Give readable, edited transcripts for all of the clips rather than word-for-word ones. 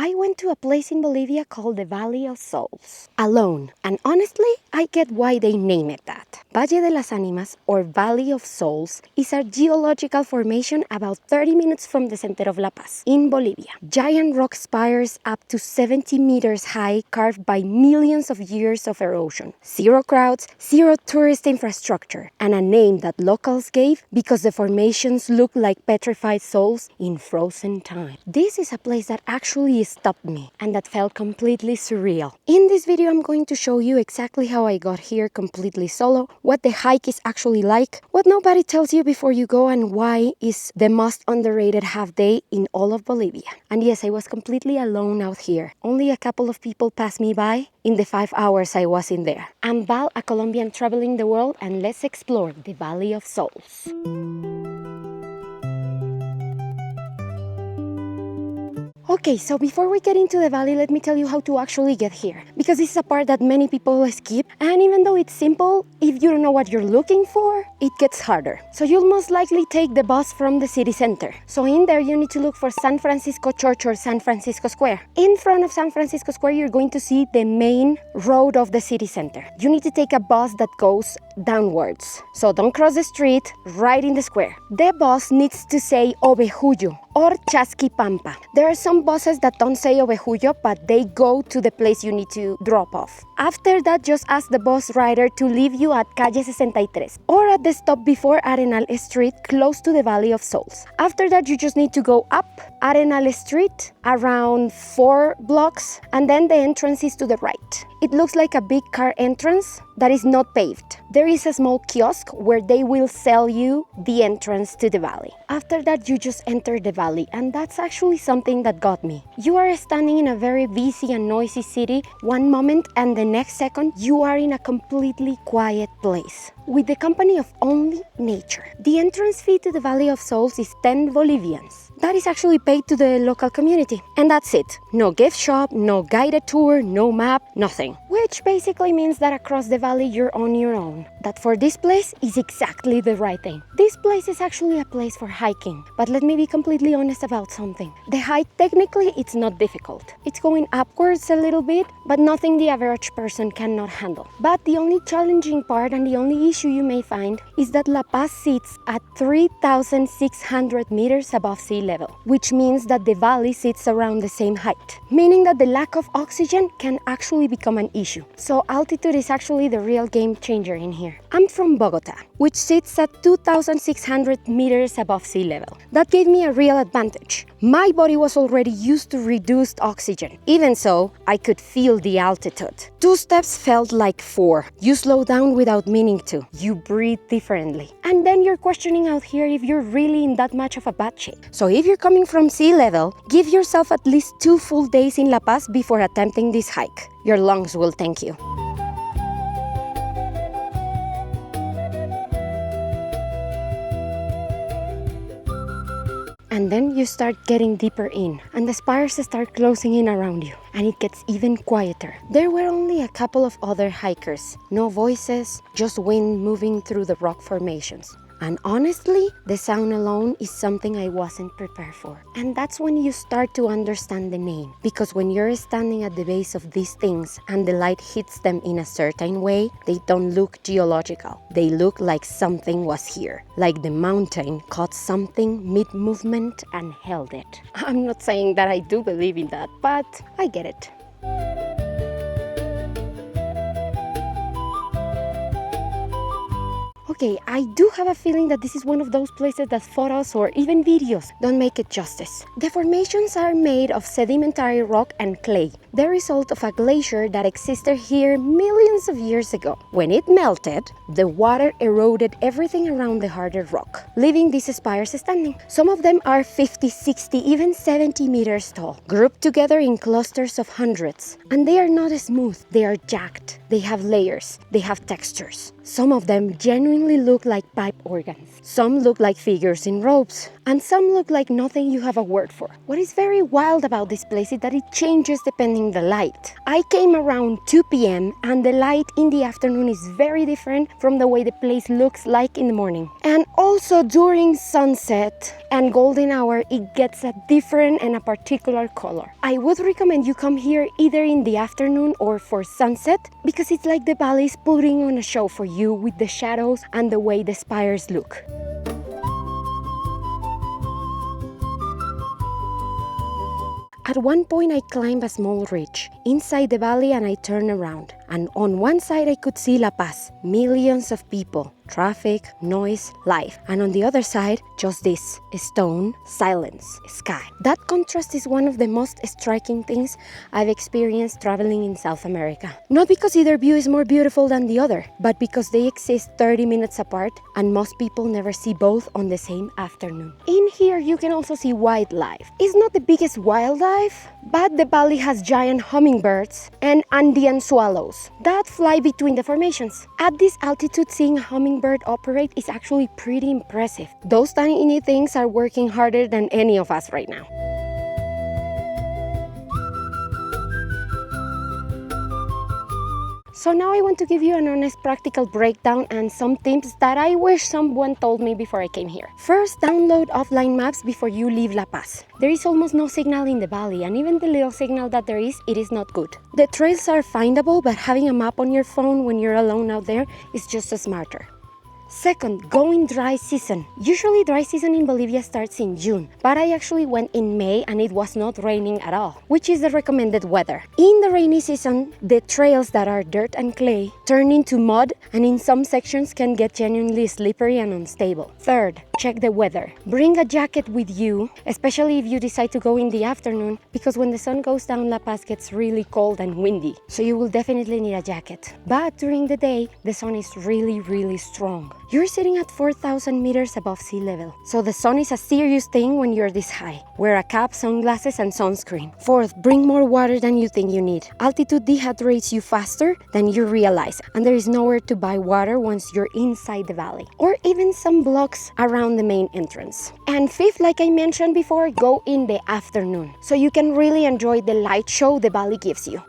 I went to a place in Bolivia called the Valley of Souls, alone, and honestly, I get why they name it that. Valle de las Animas, or Valley of Souls, is a geological formation about 30 minutes from the center of La Paz, in Bolivia. Giant rock spires up to 70 meters high, carved by millions of years of erosion. Zero crowds, zero tourist infrastructure, and a name that locals gave because the formations look like petrified souls in frozen time. This is a place that actually stopped me and that felt completely surreal. In this video, I'm going to show you exactly how I got here completely solo, what the hike is actually like, what nobody tells you before you go, and why is the most underrated half day in all of Bolivia. And yes, I was completely alone out here. Only a couple of people passed me by in the 5 hours I was in there. I'm Val, a Colombian traveling the world, and let's explore the Valley of Souls. Okay, so before we get into the valley, let me tell you how to actually get here. Because this is a part that many people skip, and even though it's simple, if you don't know what you're looking for, it gets harder. So you'll most likely take the bus from the city center. So in there, you need to look for San Francisco Church or San Francisco Square. In front of San Francisco Square, you're going to see the main road of the city center. You need to take a bus that goes downwards. So don't cross the street, right in the square. The bus needs to say Ovejuyo or Chasquipampa. There are some buses that don't say Ovejuyo, but they go to the place you need to drop off. After that, just ask the bus rider to leave you at Calle 63 or at the stop before Arenal Street, close to the Valley of Souls. After that, you just need to go up Arenal Street around 4 blocks, and then the entrance is to the right. It looks like a big car entrance that is not paved. There is a small kiosk where they will sell you the entrance to the valley. After that, you just enter the valley, and that's actually something that got me. You are standing in a very busy and noisy city one moment, and the next second, you are in a completely quiet place with the company of only nature. The entrance fee to the Valley of Souls is 10 Bolivians. That is actually paid to the local community. And that's it. No gift shop, no guided tour, no map, nothing. Which basically means that across the valley you're on your own. That for this place is exactly the right thing. This place is actually a place for hiking. But let me be completely honest about something. The hike, technically, it's not difficult. It's going upwards a little bit, but nothing the average person cannot handle. But the only challenging part and the only issue you may find is that La Paz sits at 3,600 meters above sea level, which means that the valley sits around the same height, meaning that the lack of oxygen can actually become an issue. So altitude is actually the real game changer in here. I'm from Bogota, which sits at 2,600 meters above sea level. That gave me a real advantage. My body was already used to reduced oxygen. Even so, I could feel the altitude. 2 steps felt like 4. You slow down without meaning to. You breathe differently. And then you're questioning out here if you're really in that much of a bad shape. So if you're coming from sea level, give yourself at least 2 full days in La Paz before attempting this hike. Your lungs will thank you. And then you start getting deeper in, and the spires start closing in around you, and it gets even quieter. There were only a couple of other hikers, no voices, just wind moving through the rock formations. And honestly, the sound alone is something I wasn't prepared for. And that's when you start to understand the name. Because when you're standing at the base of these things and the light hits them in a certain way, they don't look geological. They look like something was here. Like the mountain caught something mid-movement and held it. I'm not saying that I do believe in that, but I get it. Okay, I do have a feeling that this is one of those places that photos or even videos don't make it justice. The formations are made of sedimentary rock and clay, the result of a glacier that existed here millions of years ago. When it melted, the water eroded everything around the harder rock, leaving these spires standing. Some of them are 50, 60, even 70 meters tall, grouped together in clusters of hundreds. And they are not smooth, they are jagged. They have layers, they have textures. Some of them genuinely look like pipe organs. Some look like figures in ropes. And some look like nothing you have a word for. What is very wild about this place is that it changes depending from the light. I came around 2 p.m. and the light in the afternoon is very different from the way the place looks like in the morning. And also during sunset and golden hour, it gets a different and a particular color. I would recommend you come here either in the afternoon or for sunset, because it's like the valley is putting on a show for you with the shadows and the way the spires look. At one point I climbed a small ridge inside the valley and I turned around. And on one side I could see La Paz, millions of people, traffic, noise, life. And on the other side, just this, stone, silence, sky. That contrast is one of the most striking things I've experienced traveling in South America. Not because either view is more beautiful than the other, but because they exist 30 minutes apart and most people never see both on the same afternoon. In here you can also see wildlife. It's not the biggest wildlife, but the valley has giant hummingbirds and Andean swallows that fly between the formations. At this altitude, seeing a hummingbird operate is actually pretty impressive. Those tiny things are working harder than any of us right now. So now I want to give you an honest practical breakdown and some tips that I wish someone told me before I came here. First, download offline maps before you leave La Paz. There is almost no signal in the valley, and even the little signal that there is, it is not good. The trails are findable, but having a map on your phone when you're alone out there is just smarter. Second, go in dry season. Usually dry season in Bolivia starts in June, but I actually went in May and it was not raining at all, which is the recommended weather. In the rainy season, the trails that are dirt and clay turn into mud and in some sections can get genuinely slippery and unstable. Third, check the weather. Bring a jacket with you, especially if you decide to go in the afternoon, because when the sun goes down, La Paz gets really cold and windy, so you will definitely need a jacket. But during the day, the sun is really strong. You're sitting at 4,000 meters above sea level, so the sun is a serious thing when you're this high. Wear a cap, sunglasses, and sunscreen. Fourth, bring more water than you think you need. Altitude dehydrates you faster than you realize, and there is nowhere to buy water once you're inside the valley, or even some blocks around the main entrance. And fifth, like I mentioned before, go in the afternoon, so you can really enjoy the light show the valley gives you.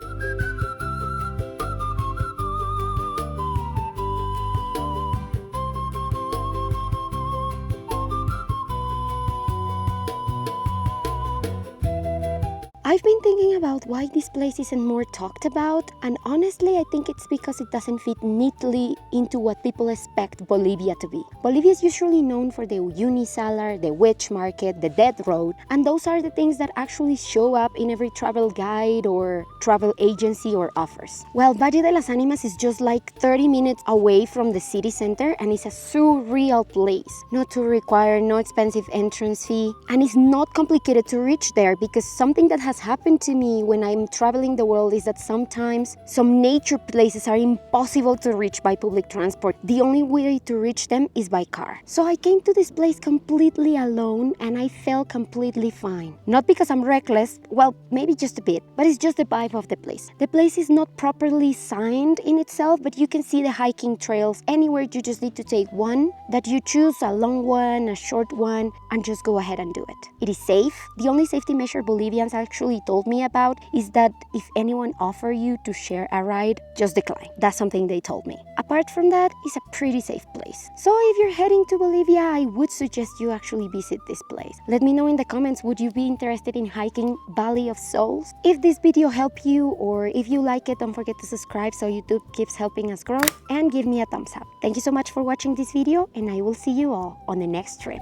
I've been thinking about why this place isn't more talked about, and honestly I think it's because it doesn't fit neatly into what people expect Bolivia to be. Bolivia is usually known for the unisalar, the witch market, the dead road, and those are the things that actually show up in every travel guide or travel agency or offers. Well, Valle de las Animas is just like 30 minutes away from the city center and it's a surreal place. No tour required, no expensive entrance fee, and it's not complicated to reach there, because something that has happened to me when I'm traveling the world is that sometimes some nature places are impossible to reach by public transport. The only way to reach them is by car. So I came to this place completely alone and I felt completely fine. Not because I'm reckless, well, maybe just a bit, but it's just the vibe of the place. The place is not properly signed in itself, but you can see the hiking trails anywhere. You just need to take one that you choose, a long one, a short one, and just go ahead and do it. It is safe. The only safety measure Bolivians actually told me about is that if anyone offers you to share a ride, just decline. That's something they told me. Apart from that, it's a pretty safe place. So if you're heading to Bolivia, I would suggest you actually visit this place. Let me know in the comments, would you be interested in hiking Valley of Souls? If this video helped you, or if you like it, don't forget to subscribe so YouTube keeps helping us grow, and give me a thumbs up. Thank you so much for watching this video, and I will see you all on the next trip.